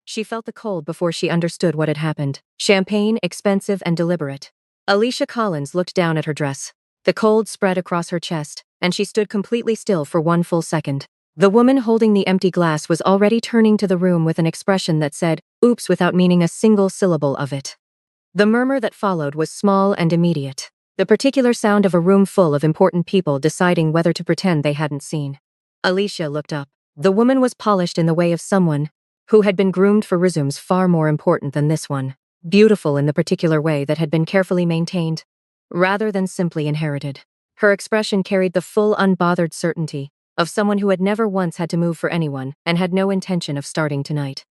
She felt the cold before she understood what had happened. Champagne, expensive and deliberate. Alicia Collins looked down at her dress. The cold spread across her chest, and she stood completely still for one full second. The woman holding the empty glass was already turning to the room with an expression that said, "Oops," without meaning a single syllable of it. The murmur that followed was small and immediate. The particular sound of a room full of important people deciding whether to pretend they hadn't seen. Alicia looked up. The woman was polished in the way of someone who had been groomed for resumes far more important than this one. Beautiful in the particular way that had been carefully maintained, rather than simply inherited. Her expression carried the full unbothered certainty of someone who had never once had to move for anyone and had no intention of starting tonight.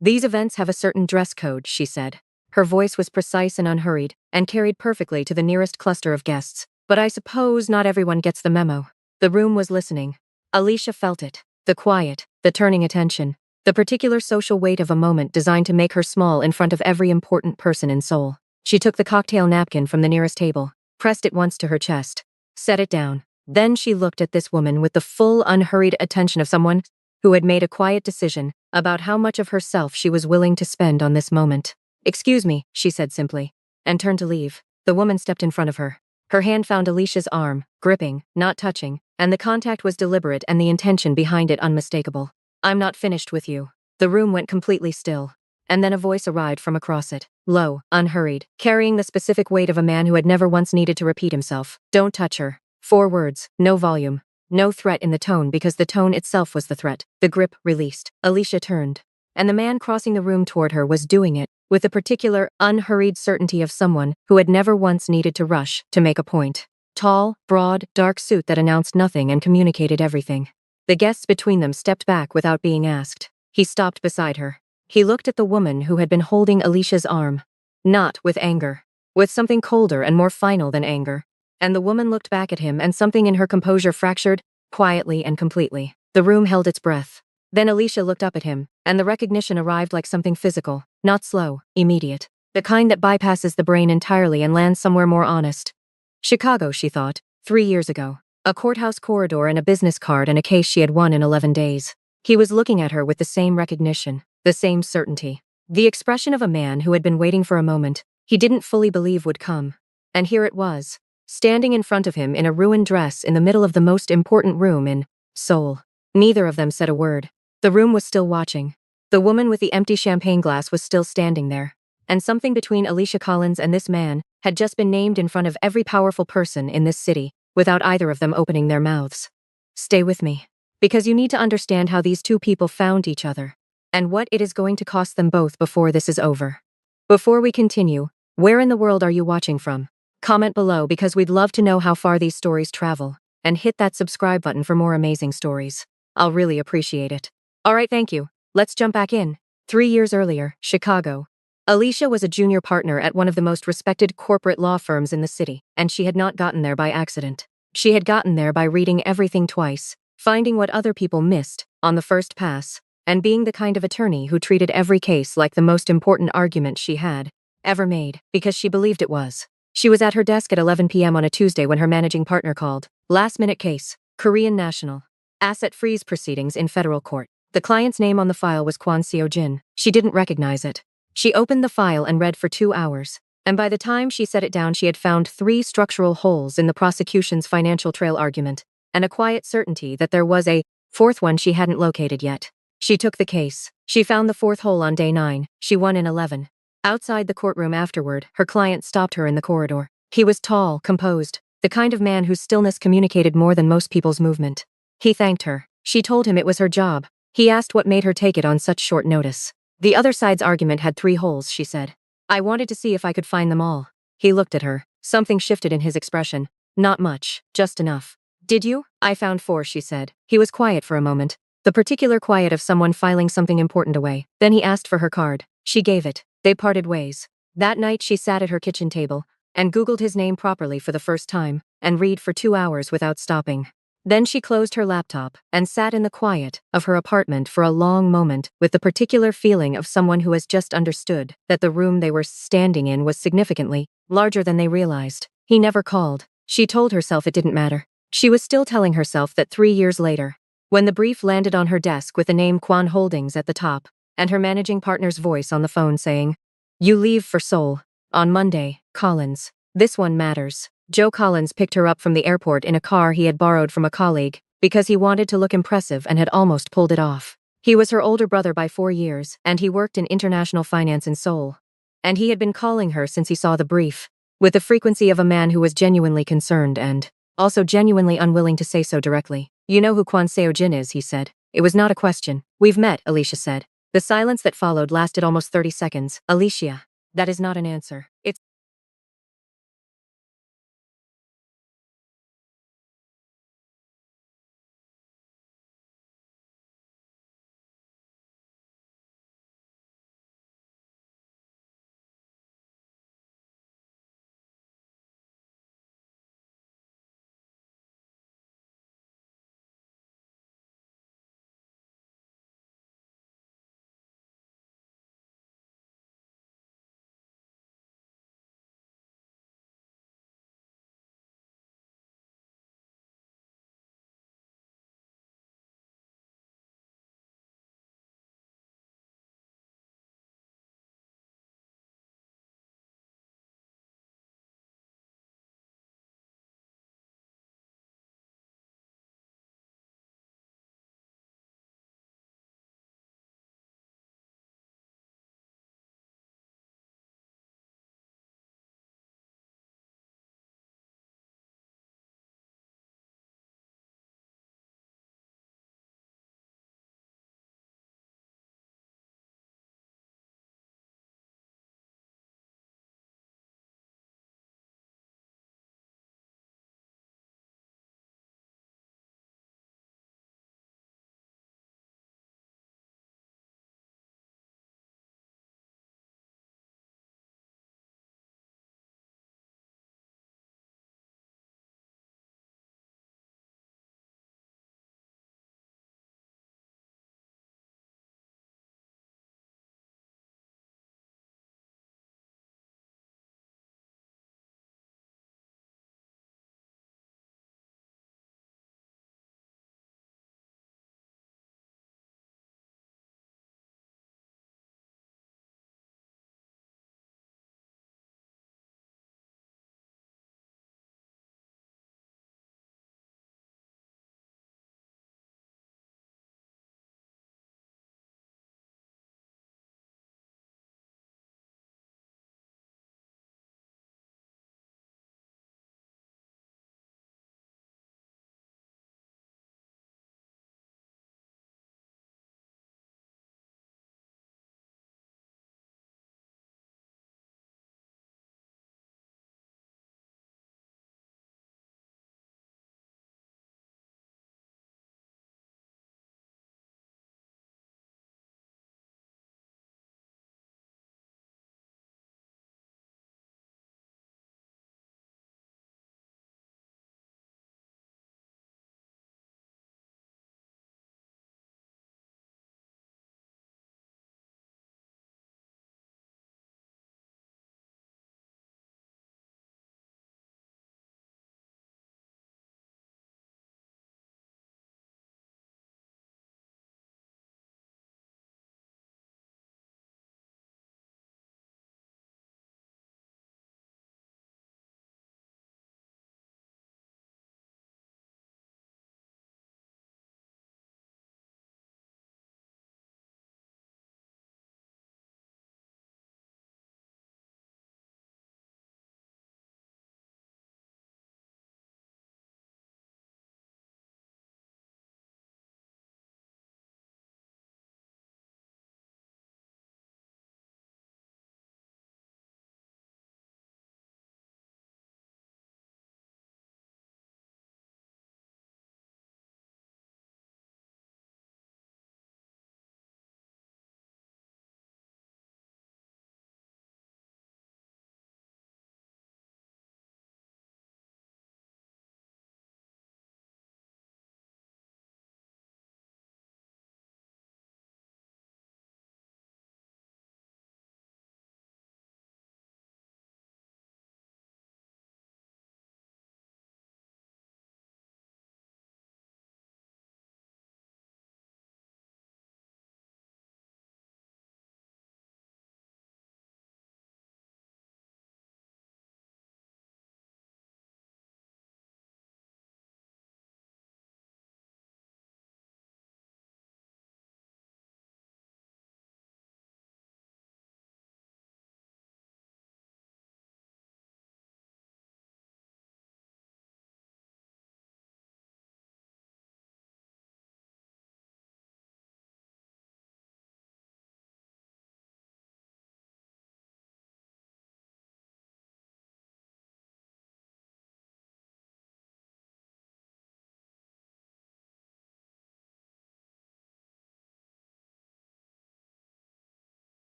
"These events have a certain dress code," she said. Her voice was precise and unhurried, and carried perfectly to the nearest cluster of guests. "But I suppose not everyone gets the memo." The room was listening. Alicia felt it. The quiet, the turning attention, the particular social weight of a moment designed to make her small in front of every important person in Seoul. She took the cocktail napkin from the nearest table, pressed it once to her chest, set it down. Then she looked at this woman with the full, unhurried attention of someone who had made a quiet decision about how much of herself she was willing to spend on this moment. "Excuse me," she said simply, and turned to leave. The woman stepped in front of her. Her hand found Alicia's arm, gripping, not touching, and the contact was deliberate and the intention behind it unmistakable. "I'm not finished with you." The room went completely still, and then a voice arrived from across it, low, unhurried, carrying the specific weight of a man who had never once needed to repeat himself. "Don't touch her." 4 words, no volume, no threat in the tone because the tone itself was the threat. The grip released. Alicia turned, and the man crossing the room toward her was doing it with the particular, unhurried certainty of someone who had never once needed to rush to make a point. Tall, broad, dark suit that announced nothing and communicated everything. The guests between them stepped back without being asked. He stopped beside her. He looked at the woman who had been holding Alicia's arm. Not with anger. With something colder and more final than anger. And the woman looked back at him and something in her composure fractured, quietly and completely. The room held its breath. Then Alicia looked up at him, and the recognition arrived like something physical, not slow, immediate. The kind that bypasses the brain entirely and lands somewhere more honest. Chicago, she thought, 3 years ago. A courthouse corridor and a business card and a case she had won in 11 days. He was looking at her with the same recognition, the same certainty. The expression of a man who had been waiting for a moment he didn't fully believe would come. And here it was, standing in front of him in a ruined dress in the middle of the most important room in Seoul. Neither of them said a word. The room was still watching. The woman with the empty champagne glass was still standing there. And something between Alicia Collins and this man had just been named in front of every powerful person in this city, without either of them opening their mouths. "Stay with me. Because you need to understand how these two people found each other, and what it is going to cost them both before this is over." Before we continue, where in the world are you watching from? Comment below because we'd love to know how far these stories travel, and hit that subscribe button for more amazing stories. I'll really appreciate it. Alright, thank you. Let's jump back in. 3 years earlier, Chicago. Alicia was a junior partner at one of the most respected corporate law firms in the city, and she had not gotten there by accident. She had gotten there by reading everything twice, finding what other people missed on the first pass, and being the kind of attorney who treated every case like the most important argument she had ever made, because she believed it was. She was at her desk at 11 p.m. on a Tuesday when her managing partner called. Last-minute case, Korean national. Asset freeze proceedings in federal court. The client's name on the file was Kwon Seo-jin. She didn't recognize it. She opened the file and read for 2 hours. And by the time she set it down, she had found 3 structural holes in the prosecution's financial trail argument, and a quiet certainty that there was a 4th one she hadn't located yet. She took the case. She found the 4th hole on day 9. She won in 11. Outside the courtroom afterward, her client stopped her in the corridor. He was tall, composed, the kind of man whose stillness communicated more than most people's movement. He thanked her. She told him it was her job. He asked what made her take it on such short notice. "The other side's argument had 3 holes," she said. "I wanted to see if I could find them all." He looked at her. Something shifted in his expression. "Not much, just enough." "Did you?" "I found 4, she said. He was quiet for a moment. The particular quiet of someone filing something important away. Then he asked for her card. She gave it. They parted ways. That night she sat at her kitchen table and Googled his name properly for the first time and read for 2 hours without stopping. Then she closed her laptop and sat in the quiet of her apartment for a long moment with the particular feeling of someone who has just understood that the room they were standing in was significantly larger than they realized. He never called. She told herself it didn't matter. She was still telling herself that 3 years later, when the brief landed on her desk with the name Kwon Holdings at the top, and her managing partner's voice on the phone saying, "You leave for Seoul. On Monday, Collins. This one matters." Joe Collins picked her up from the airport in a car he had borrowed from a colleague, because he wanted to look impressive and had almost pulled it off. He was her older brother by 4 years, and he worked in international finance in Seoul. And he had been calling her since he saw the brief, with the frequency of a man who was genuinely concerned and also genuinely unwilling to say so directly. "You know who Kwon Seo-jin is," he said. It was not a question. "We've met," Alicia said. The silence that followed lasted almost 30 seconds. "Alicia, that is not an answer. It's